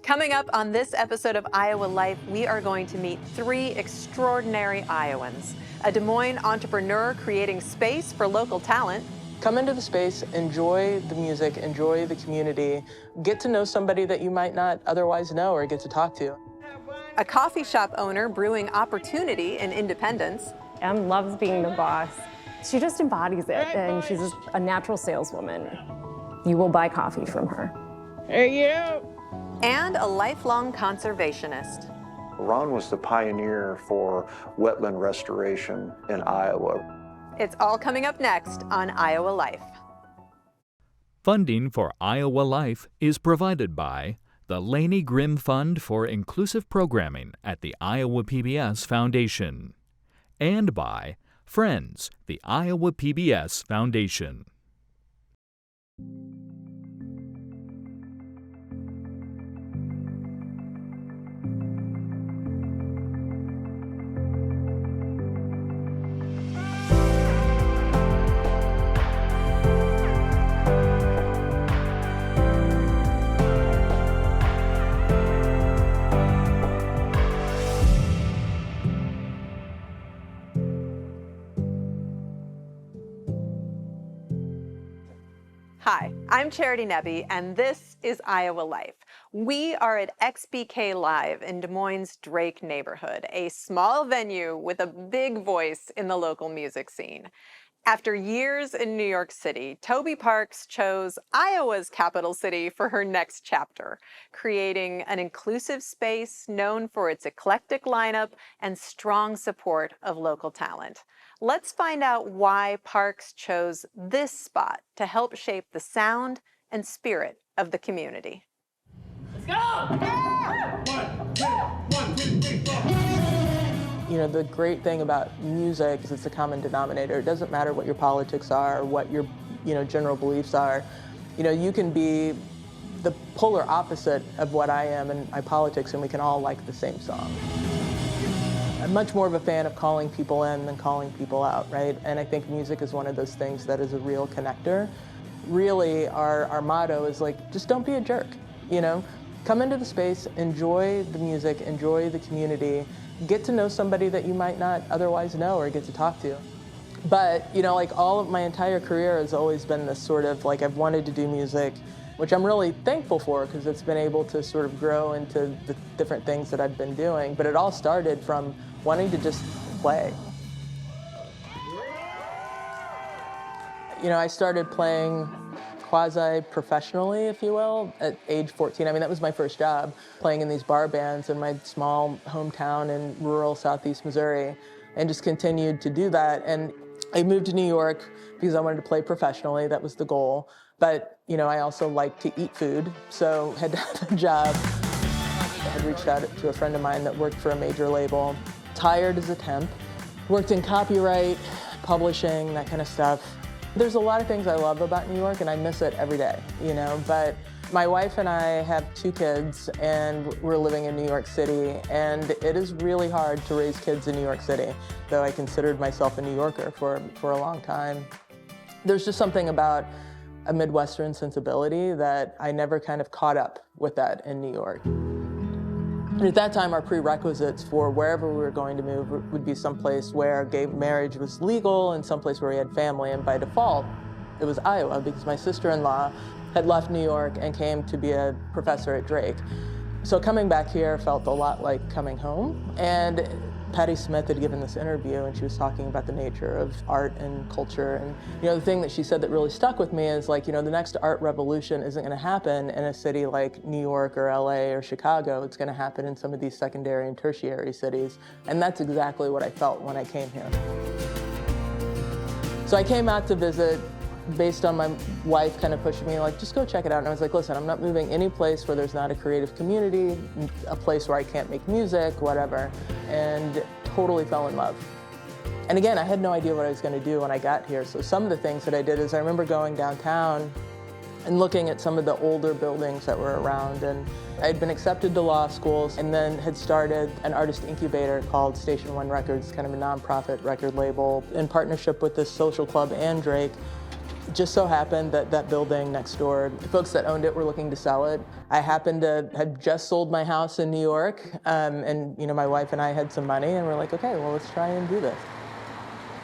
Coming up on this episode of Iowa Life, we are going to meet three extraordinary Iowans. A Des Moines entrepreneur creating space for local talent. Come into the space, enjoy the music, enjoy the community, get to know somebody that you might not otherwise know or get to talk to. A coffee shop owner brewing opportunity and independence. Em loves being the boss. She just embodies it, and she's just a natural saleswoman. You will buy coffee from her. Hey, you! And a lifelong conservationist. Ron was the pioneer for wetland restoration in Iowa. It's all coming up next on Iowa Life. Funding for Iowa Life is provided by the Laney Grimm Fund for Inclusive Programming at the Iowa PBS Foundation, and by Friends, the Iowa PBS Foundation. Hi, I'm Charity Nebbe, and this is Iowa Life. We are at XBK Live in Des Moines' Drake neighborhood, a small venue with a big voice in the local music scene. After years in New York City, Tobi Parks chose Iowa's capital city for her next chapter, creating an inclusive space known for its eclectic lineup and strong support of local talent. Let's find out why Parks chose this spot to help shape the sound and spirit of the community. Let's go! Yeah! 1, 2, 3, 4. You know, the great thing about music is it's a common denominator. It doesn't matter what your politics are or what your, general beliefs are. You can be the polar opposite of what I am in my politics, and we can all like the same song. I'm much more of a fan of calling people in than calling people out, right? And I think music is one of those things that is a real connector. Really, our motto is like, just don't be a jerk, Come into the space, enjoy the music, enjoy the community, get to know somebody that you might not otherwise know or get to talk to. But, all of my entire career has always been this sort of, I've wanted to do music, which I'm really thankful for because it's been able to sort of grow into the different things that I've been doing. But it all started from wanting to just play. I started playing quasi-professionally, if you will, at age 14. I mean, that was my first job, playing in these bar bands in my small hometown in rural southeast Missouri, and just continued to do that. And I moved to New York because I wanted to play professionally. That was the goal. But, I also like to eat food, so had to have a job. I had reached out to a friend of mine that worked for a major label, hired as a temp, worked in copyright, publishing, that kind of stuff. There's a lot of things I love about New York, and I miss it every day, but my wife and I have 2 kids, and we're living in New York City, and it is really hard to raise kids in New York City, though I considered myself a New Yorker for a long time. There's just something about a Midwestern sensibility that I never kind of caught up with that in New York. And at that time, our prerequisites for wherever we were going to move would be someplace where gay marriage was legal and someplace where we had family. And by default, it was Iowa because my sister-in-law had left New York and came to be a professor at Drake. So coming back here felt a lot like coming home. And Patti Smith had given this interview, and she was talking about the nature of art and culture. And the thing that she said that really stuck with me is the next art revolution isn't going to happen in a city like New York or LA or Chicago. It's going to happen in some of these secondary and tertiary cities. And that's exactly what I felt when I came here. So I came out to visit based on my wife kind of pushing me, just go check it out. And I was like, listen, I'm not moving any place where there's not a creative community, a place where I can't make music, whatever. And totally fell in love. And again, I had no idea what I was going to do when I got here. So some of the things that I did is I remember going downtown and looking at some of the older buildings that were around. And I had been accepted to law schools and then had started an artist incubator called Station One Records, kind of a nonprofit record label in partnership with this social club and Drake. It just so happened that that building next door, the folks that owned it were looking to sell it. I happened to had just sold my house in New York, and my wife and I had some money, and we're like, okay, well, let's try and do this.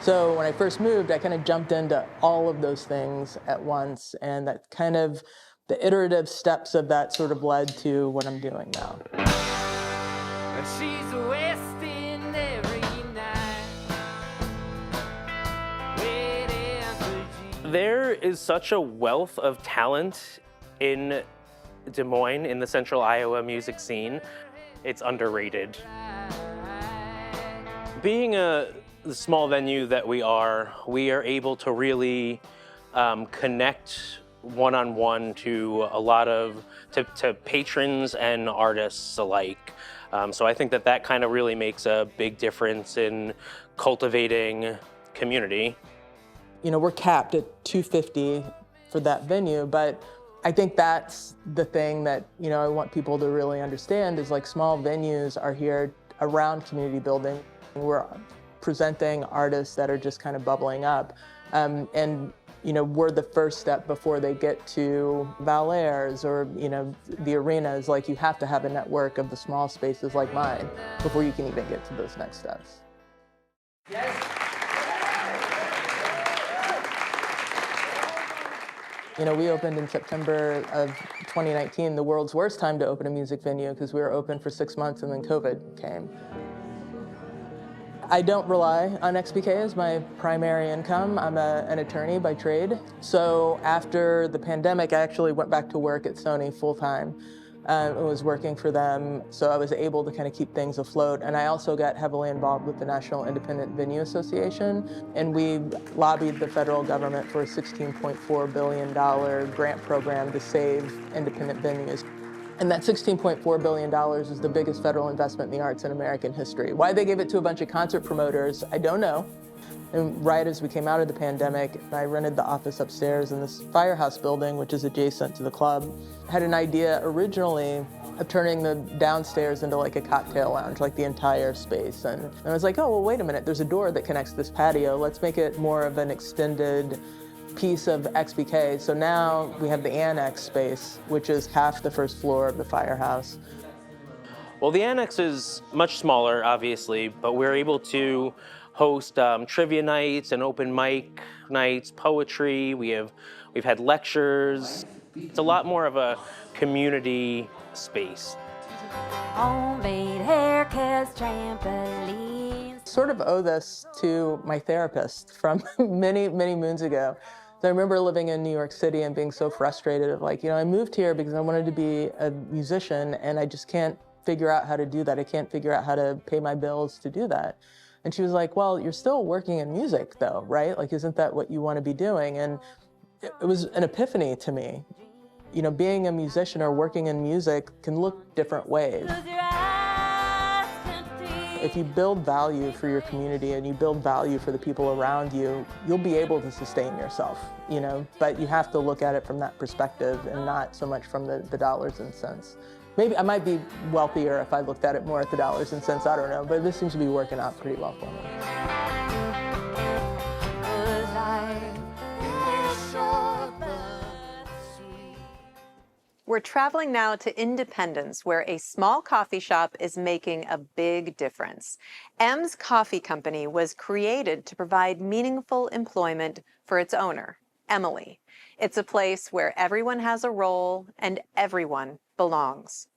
So when I first moved, I kind of jumped into all of those things at once, and that kind of, the iterative steps of that sort of led to what I'm doing now. She's wasting every night. There is such a wealth of talent in Des Moines, in the central Iowa music scene. It's underrated. Being the small venue that we are able to really connect one-on-one to a lot of, to patrons and artists alike. So I think that kind of really makes a big difference in cultivating community. We're capped at 250 for that venue, but I think that's the thing that, I want people to really understand is like small venues are here around community building. We're presenting artists that are just kind of bubbling up. And we're the first step before they get to Valairs or, the arenas. Like, you have to have a network of the small spaces like mine before you can even get to those next steps. We opened in September of 2019, the world's worst time to open a music venue because we were open for 6 months and then COVID came. I don't rely on XPK as my primary income. I'm an attorney by trade. So after the pandemic, I actually went back to work at Sony full-time. I was working for them, so I was able to kind of keep things afloat. And I also got heavily involved with the National Independent Venue Association, and we lobbied the federal government for a $16.4 billion grant program to save independent venues. And that $16.4 billion is the biggest federal investment in the arts in American history. Why they gave it to a bunch of concert promoters, I don't know. And right as we came out of the pandemic, I rented the office upstairs in this firehouse building, which is adjacent to the club. I had an idea originally of turning the downstairs into like a cocktail lounge, like the entire space. And I was like, oh, well, wait a minute, there's a door that connects this patio. Let's make it more of an extended piece of XBK. So now we have the annex space, which is half the first floor of the firehouse. Well, the annex is much smaller, obviously, but we're able to host trivia nights and open mic nights, poetry. We've had lectures. It's a lot more of a community space. Homemade haircuts, trampolines. Sort of owe this to my therapist from many, many moons ago. So I remember living in New York City and being so frustrated of like, I moved here because I wanted to be a musician and I just can't figure out how to do that. I can't figure out how to pay my bills to do that. And she was like, well, you're still working in music though, right? Like, isn't that what you want to be doing? And it was an epiphany to me. Being a musician or working in music can look different ways. If you build value for your community and you build value for the people around you, you'll be able to sustain yourself, but you have to look at it from that perspective and not so much from the dollars and cents. Maybe I might be wealthier if I looked at it more at the dollars and cents, I don't know, but this seems to be working out pretty well for me. We're traveling now to Independence, where a small coffee shop is making a big difference. M's Coffee Company was created to provide meaningful employment for its owner, Emily. It's a place where everyone has a role and everyone belongs.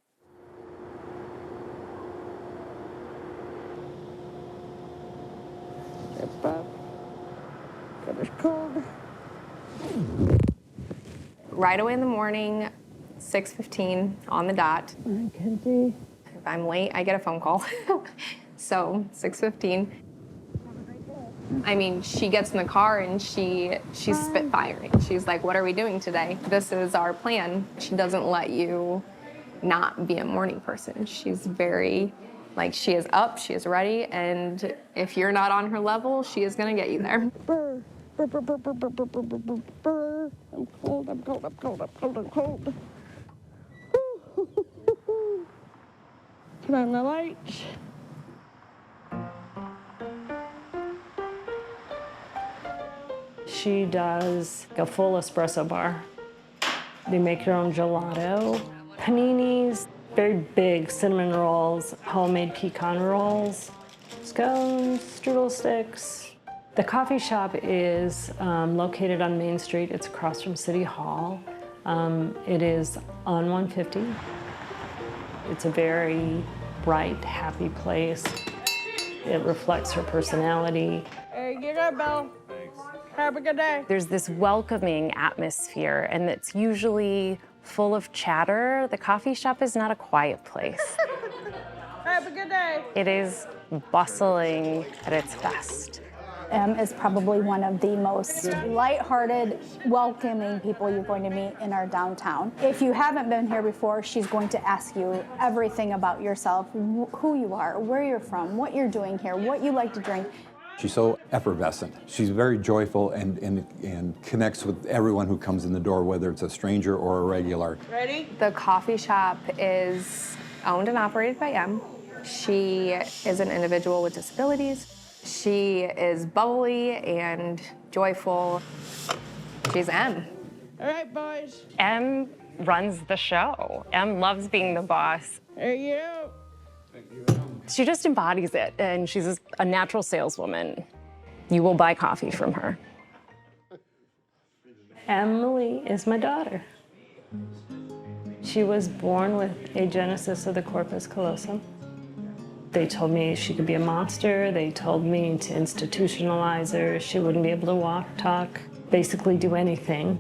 Right away in the morning, 6:15 on the dot. If I'm late, I get a phone call. So 6:15. I mean, she gets in the car and she's spitfiring. She's like, what are we doing today? This is our plan. She doesn't let you not be a morning person. She's very, she is up, she is ready, and if you're not on her level, she is gonna get you there. I'm cold, I'm cold, I'm cold, I'm cold, I'm cold. Turn on the lights. She does a full espresso bar. They make your own gelato, paninis, very big cinnamon rolls, homemade pecan rolls, scones, strudel sticks. The coffee shop is located on Main Street. It's across from City Hall. It is on 150. It's a very bright, happy place. It reflects her personality. Hey, get up, Belle. Thanks. Have a good day. There's this welcoming atmosphere, and it's usually full of chatter. The coffee shop is not a quiet place. Have a good day. It is bustling at its best. Em is probably one of the most lighthearted, welcoming people you're going to meet in our downtown. If you haven't been here before, she's going to ask you everything about yourself, who you are, where you're from, what you're doing here, what you like to drink. She's so effervescent. She's very joyful and connects with everyone who comes in the door, whether it's a stranger or a regular. Ready? The coffee shop is owned and operated by Em. She is an individual with disabilities. She is bubbly and joyful. She's Em. All right, boys. Em runs the show. Em loves being the boss. There you go. She just embodies it, and she's a natural saleswoman. You will buy coffee from her. Emily is my daughter. She was born with agenesis of the corpus callosum. They told me she could be a monster. They told me to institutionalize her. She wouldn't be able to walk, talk, basically do anything.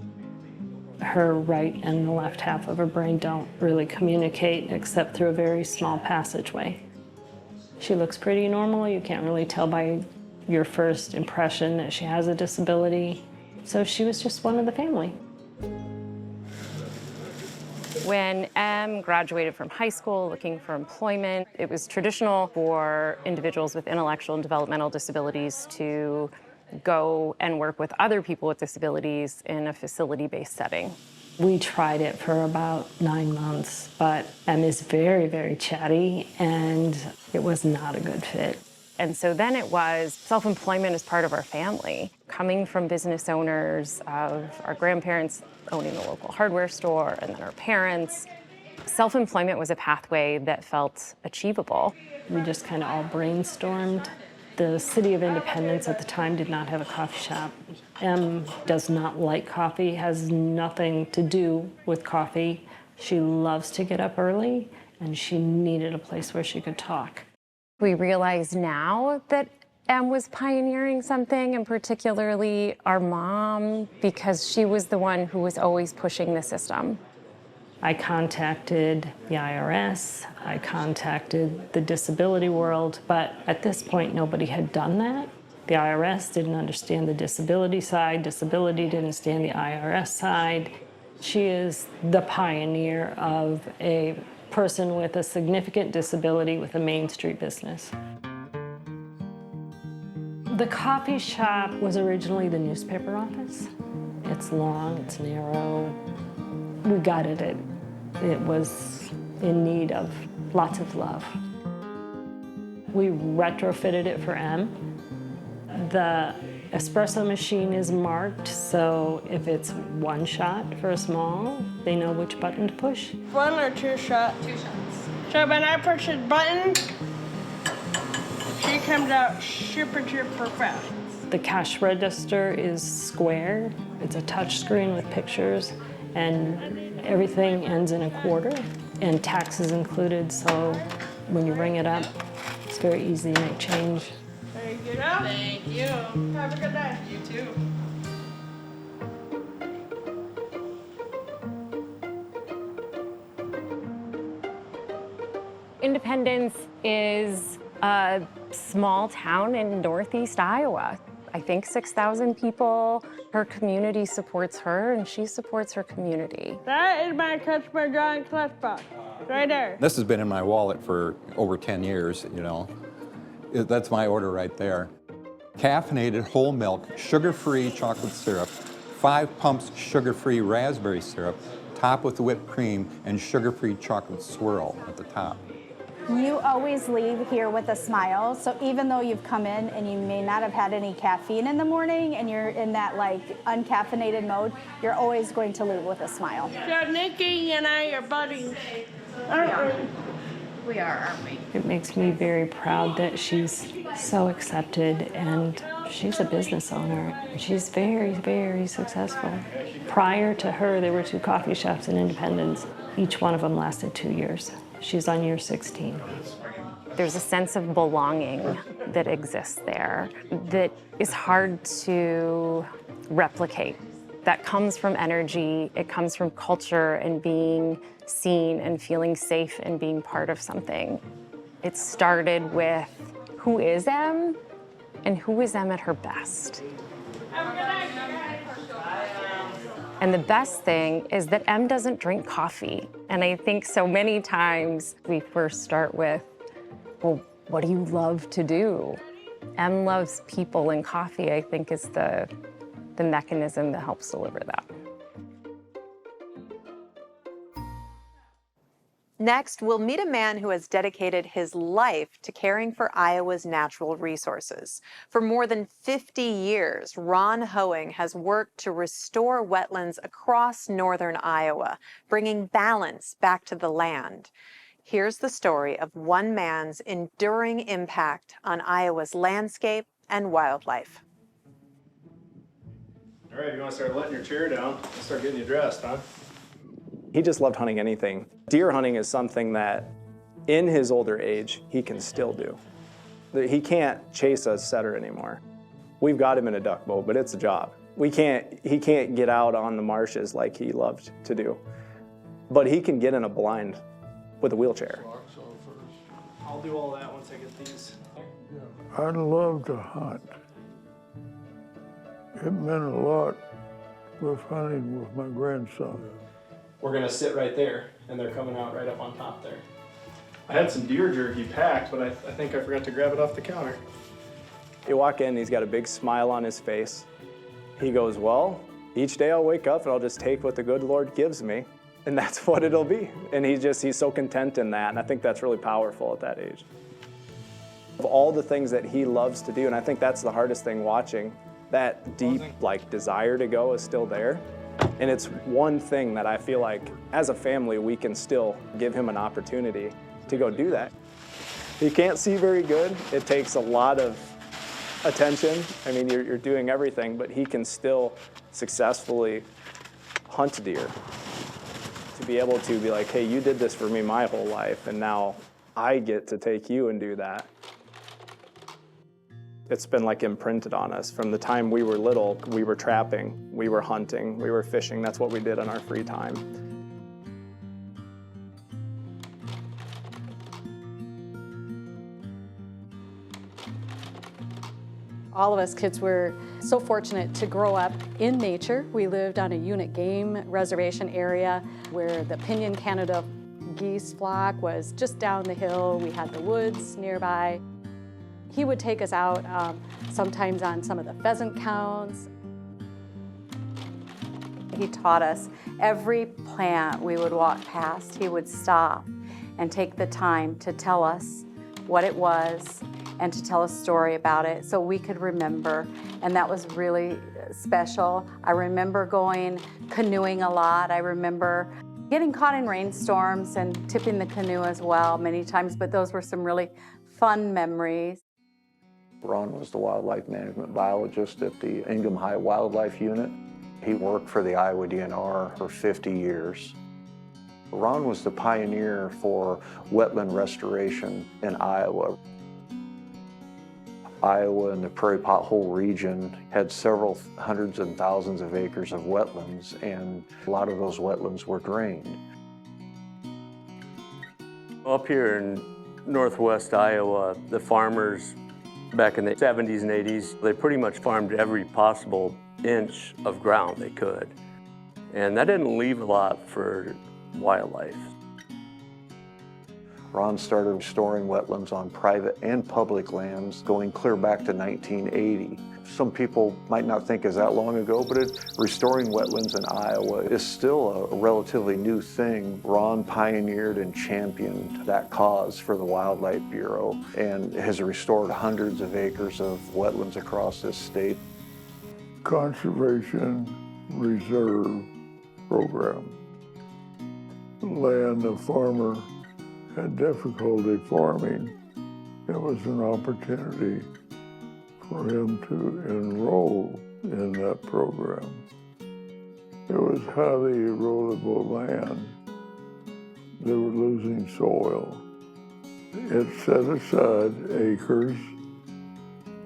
Her right and the left half of her brain don't really communicate except through a very small passageway. She looks pretty normal. You can't really tell by your first impression that she has a disability. So she was just one of the family. When Em graduated from high school looking for employment, it was traditional for individuals with intellectual and developmental disabilities to go and work with other people with disabilities in a facility-based setting. We tried it for about 9 months, but Em is very, very chatty, and it was not a good fit. And so then it was self-employment as part of our family, coming from business owners of our grandparents owning a local hardware store, and then our parents. Self-employment was a pathway that felt achievable. We just kind of all brainstormed. The City of Independence at the time did not have a coffee shop. Em does not like coffee, has nothing to do with coffee. She loves to get up early, and she needed a place where she could talk. We realize now that Em was pioneering something, and particularly our mom, because she was the one who was always pushing the system. I contacted the IRS, I contacted the disability world, but at this point, nobody had done that. The IRS didn't understand the disability side, disability didn't understand the IRS side. She is the pioneer of a person with a significant disability with a Main Street business. The coffee shop was originally the newspaper office. It's long, it's narrow. We gutted it. It was in need of lots of love. We retrofitted it for Em. The espresso machine is marked, so if it's one shot for a small, they know which button to push. 1 or 2 shots? 2 shots. So when I push the button, she comes out super fast. The cash register is square. It's a touch screen with pictures, and everything ends in a quarter, and tax is included, so when you ring it up, it's very easy to make change. There you go. Thank you. Have a good day. You too. Independence is a small town in northeast Iowa. I think 6,000 people. Her community supports her, and she supports her community. That is my customer drawing clutch box, right there. This has been in my wallet for over 10 years, you know. That's my order right there. Caffeinated whole milk, sugar-free chocolate syrup, 5 pumps sugar-free raspberry syrup, topped with whipped cream and sugar-free chocolate swirl at the top. You always leave here with a smile. So even though you've come in and you may not have had any caffeine in the morning and you're in that like uncaffeinated mode, you're always going to leave with a smile. So Nikki and I are buddies, aren't we? We are, aren't we? It makes me very proud that she's so accepted, and she's a business owner. She's very, very successful. Prior to her, there were 2 coffee shops in Independence. Each one of them lasted 2 years. She's on year 16. There's a sense of belonging that exists there that is hard to replicate. That comes from energy, it comes from culture and being seen and feeling safe and being part of something. It started with who is Em and who is Em at her best. And the best thing is that Em doesn't drink coffee. And I think so many times we first start with, well, what do you love to do? Em loves people, and coffee, I think, is the mechanism that helps deliver that. Next, we'll meet a man who has dedicated his life to caring for Iowa's natural resources. For more than 50 years, Ron Hoeing has worked to restore wetlands across northern Iowa, bringing balance back to the land. Here's the story of one man's enduring impact on Iowa's landscape and wildlife. All right, you want to start letting your chair down? I'll start getting you dressed, huh? He just loved hunting anything. Deer hunting is something that, in his older age, he can still do. He can't chase a setter anymore. We've got him in a duck boat, but it's a job. He can't get out on the marshes like he loved to do. But he can get in a blind with a wheelchair. I'll do all that once I get these. I'd love to hunt. It meant a lot with hunting with my grandson. We're gonna sit right there, and they're coming out right up on top there. I had some deer jerky packed, but I think I forgot to grab it off the counter. You walk in, he's got a big smile on his face. He goes, well, each day I'll wake up and I'll just take what the good Lord gives me, and that's what it'll be. And he's so content in that, and I think that's really powerful at that age. Of all the things that he loves to do, and I think that's the hardest thing watching, that deep desire to go is still there. And it's one thing that I feel like as a family we can still give him an opportunity to go do that. He can't see very good. It takes a lot of attention. I mean, you're doing everything, but he can still successfully hunt deer. To be able to be like, hey, you did this for me my whole life, and now I get to take you and do that. It's been like imprinted on us. From the time we were little, we were trapping, we were hunting, we were fishing. That's what we did on our free time. All of us kids were so fortunate to grow up in nature. We lived on a unit game reservation area where the Pinion Canada geese flock was just down the hill. We had the woods nearby. He would take us out sometimes on some of the pheasant counts. He taught us every plant we would walk past, he would stop and take the time to tell us what it was and to tell a story about it so we could remember. And that was really special. I remember going canoeing a lot. I remember getting caught in rainstorms and tipping the canoe as well many times, but those were some really fun memories. Ron was the wildlife management biologist at the Ingham High Wildlife Unit. He worked for the Iowa DNR for 50 years. Ron was the pioneer for wetland restoration in Iowa. Iowa and the Prairie Pothole region had several hundreds and thousands of acres of wetlands, and a lot of those wetlands were drained. Up here in northwest Iowa, the farmers back in the 70s and 80s, they pretty much farmed every possible inch of ground they could. And that didn't leave a lot for wildlife. Ron started restoring wetlands on private and public lands going clear back to 1980. some people might not think is that long ago, but restoring wetlands in Iowa is still a relatively new thing. Ron pioneered and championed that cause for the Wildlife Bureau and has restored hundreds of acres of wetlands across this state. Conservation Reserve Program. Land the farmer had difficulty farming. It was an opportunity for him to enroll in that program. It was highly erodible land. They were losing soil. It set aside acres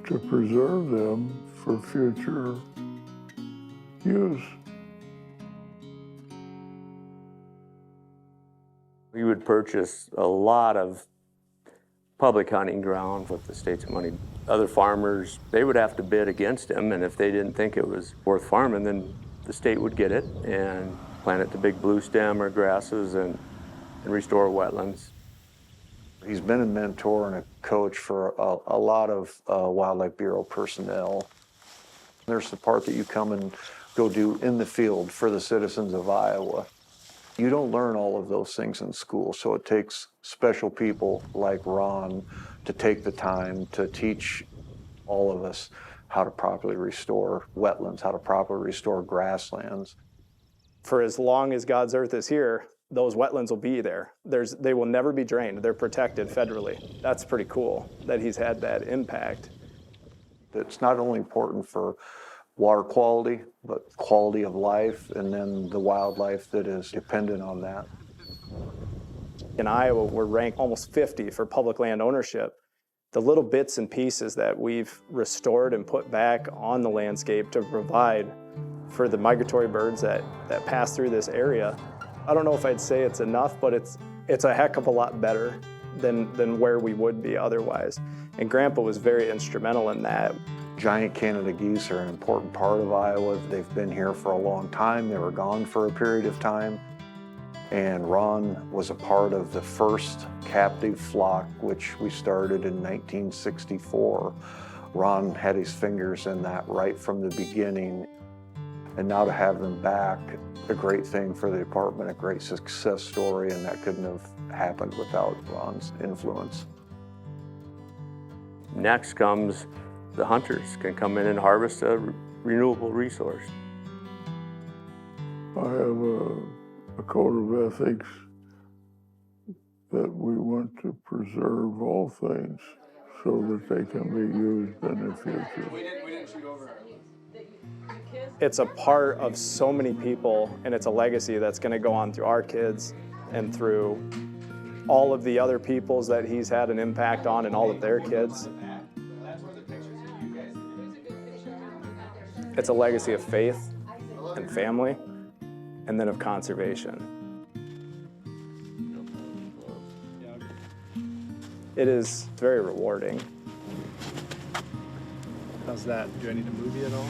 to preserve them for future use. We would purchase a lot of public hunting ground with the state's money. Other farmers, they would have to bid against him, and if they didn't think it was worth farming, then the state would get it and plant it to big blue stem or grasses and restore wetlands. He's been a mentor and a coach for a lot of Wildlife Bureau personnel. There's the part that you come and go do in the field for the citizens of Iowa. You don't learn all of those things in school, so it takes special people like Ron to take the time to teach all of us how to properly restore wetlands, how to properly restore grasslands. For as long as God's earth is here, those wetlands will be there. They will never be drained. They're protected federally. That's pretty cool that he's had that impact. It's not only important for water quality, but quality of life, and then the wildlife that is dependent on that. In Iowa, we're ranked almost 50 for public land ownership. The little bits and pieces that we've restored and put back on the landscape to provide for the migratory birds that pass through this area, I don't know if I'd say it's enough, but it's a heck of a lot better than where we would be otherwise. And Grandpa was very instrumental in that. Giant Canada geese are an important part of Iowa. They've been here for a long time. They were gone for a period of time. And Ron was a part of the first captive flock, which we started in 1964. Ron had his fingers in that right from the beginning. And now to have them back, a great thing for the department, a great success story, and that couldn't have happened without Ron's influence. Next comes the hunters can come in and harvest a renewable resource. I have a code of ethics that we want to preserve all things so that they can be used in the future. It's a part of so many people, and it's a legacy that's going to go on through our kids and through all of the other peoples that he's had an impact on and all of their kids. It's a legacy of faith and family, and then of conservation. It is very rewarding. How's that? Do I need to move you at all?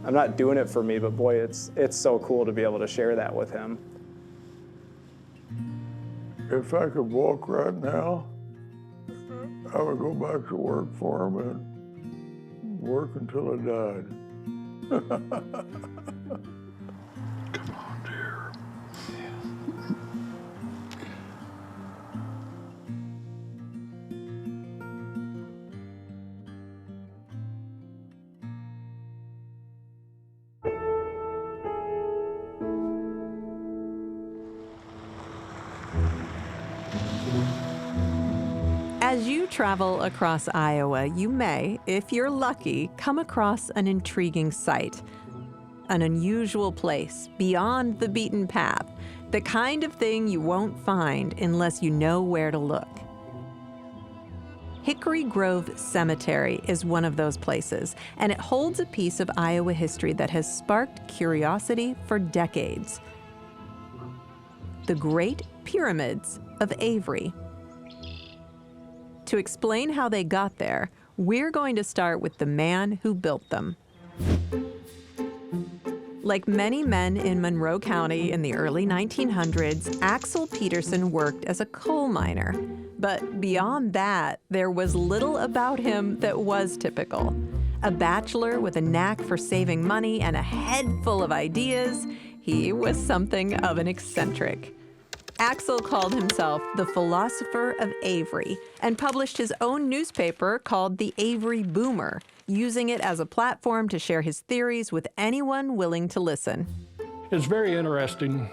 I'm not doing it for me, but boy, it's so cool to be able to share that with him. If I could walk right now, I would go back to work for him and work until I died. Come on, dear. As you travel across Iowa, you may, if you're lucky, come across an intriguing sight. An unusual place, beyond the beaten path, the kind of thing you won't find unless you know where to look. Hickory Grove Cemetery is one of those places, and it holds a piece of Iowa history that has sparked curiosity for decades. The Great Pyramids of Avery. To explain how they got there, we're going to start with the man who built them. Like many men in Monroe County in the early 1900s, Axel Peterson worked as a coal miner. But beyond that, there was little about him that was typical. A bachelor with a knack for saving money and a head full of ideas, he was something of an eccentric. Axel called himself the philosopher of Avery and published his own newspaper called the Avery Boomer, using it as a platform to share his theories with anyone willing to listen. It's a very interesting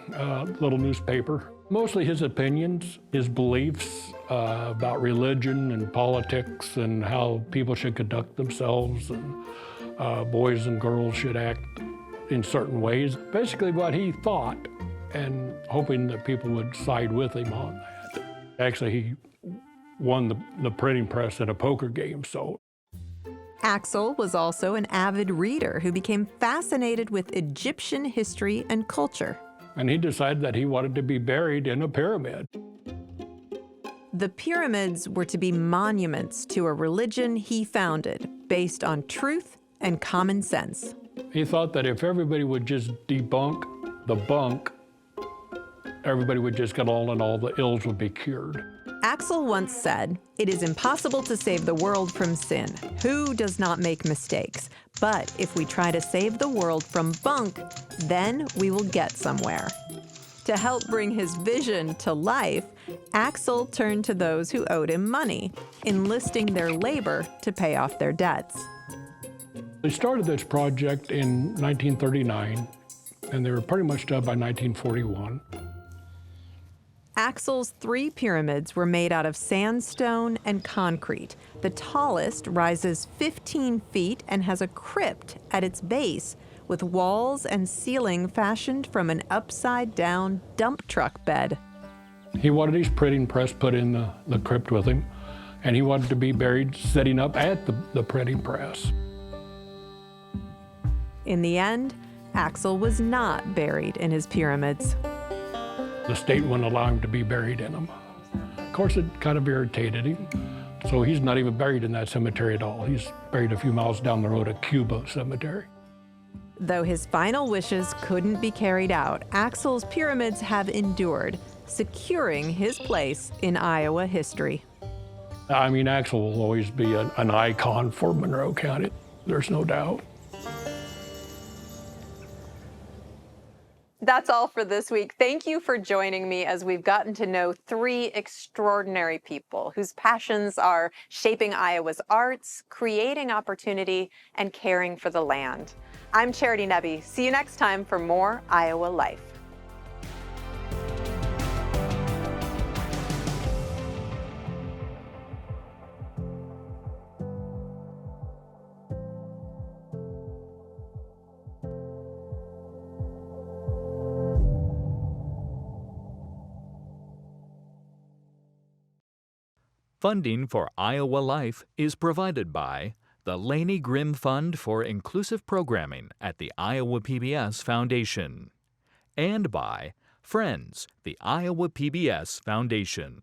little newspaper. Mostly his opinions, his beliefs about religion and politics and how people should conduct themselves and boys and girls should act in certain ways. Basically what he thought, and hoping that people would side with him on that. Actually, he won the printing press at a poker game, so. Axel was also an avid reader who became fascinated with Egyptian history and culture. And he decided that he wanted to be buried in a pyramid. The pyramids were to be monuments to a religion he founded, based on truth and common sense. He thought that if everybody would just debunk the bunk, everybody would just get on and all the ills would be cured. Axel once said, "It is impossible to save the world from sin. Who does not make mistakes? But if we try to save the world from bunk, then we will get somewhere." To help bring his vision to life, Axel turned to those who owed him money, enlisting their labor to pay off their debts. They started this project in 1939, and they were pretty much done by 1941. Axel's 3 pyramids were made out of sandstone and concrete. The tallest rises 15 feet and has a crypt at its base, with walls and ceiling fashioned from an upside-down dump truck bed. He wanted his printing press put in the crypt with him, and he wanted to be buried sitting up at the printing press. In the end, Axel was not buried in his pyramids. The state wouldn't allow him to be buried in them. Of course, it kind of irritated him. So he's not even buried in that cemetery at all. He's buried a few miles down the road at Cuba Cemetery. Though his final wishes couldn't be carried out, Axel's pyramids have endured, securing his place in Iowa history. I mean, Axel will always be an icon for Monroe County. There's no doubt. That's all for this week. Thank you for joining me as we've gotten to know 3 extraordinary people whose passions are shaping Iowa's arts, creating opportunity, and caring for the land. I'm Charity Nebbe. See you next time for more Iowa Life. Funding for Iowa Life is provided by the Laney Grimm Fund for Inclusive Programming at the Iowa PBS Foundation, and by Friends, the Iowa PBS Foundation.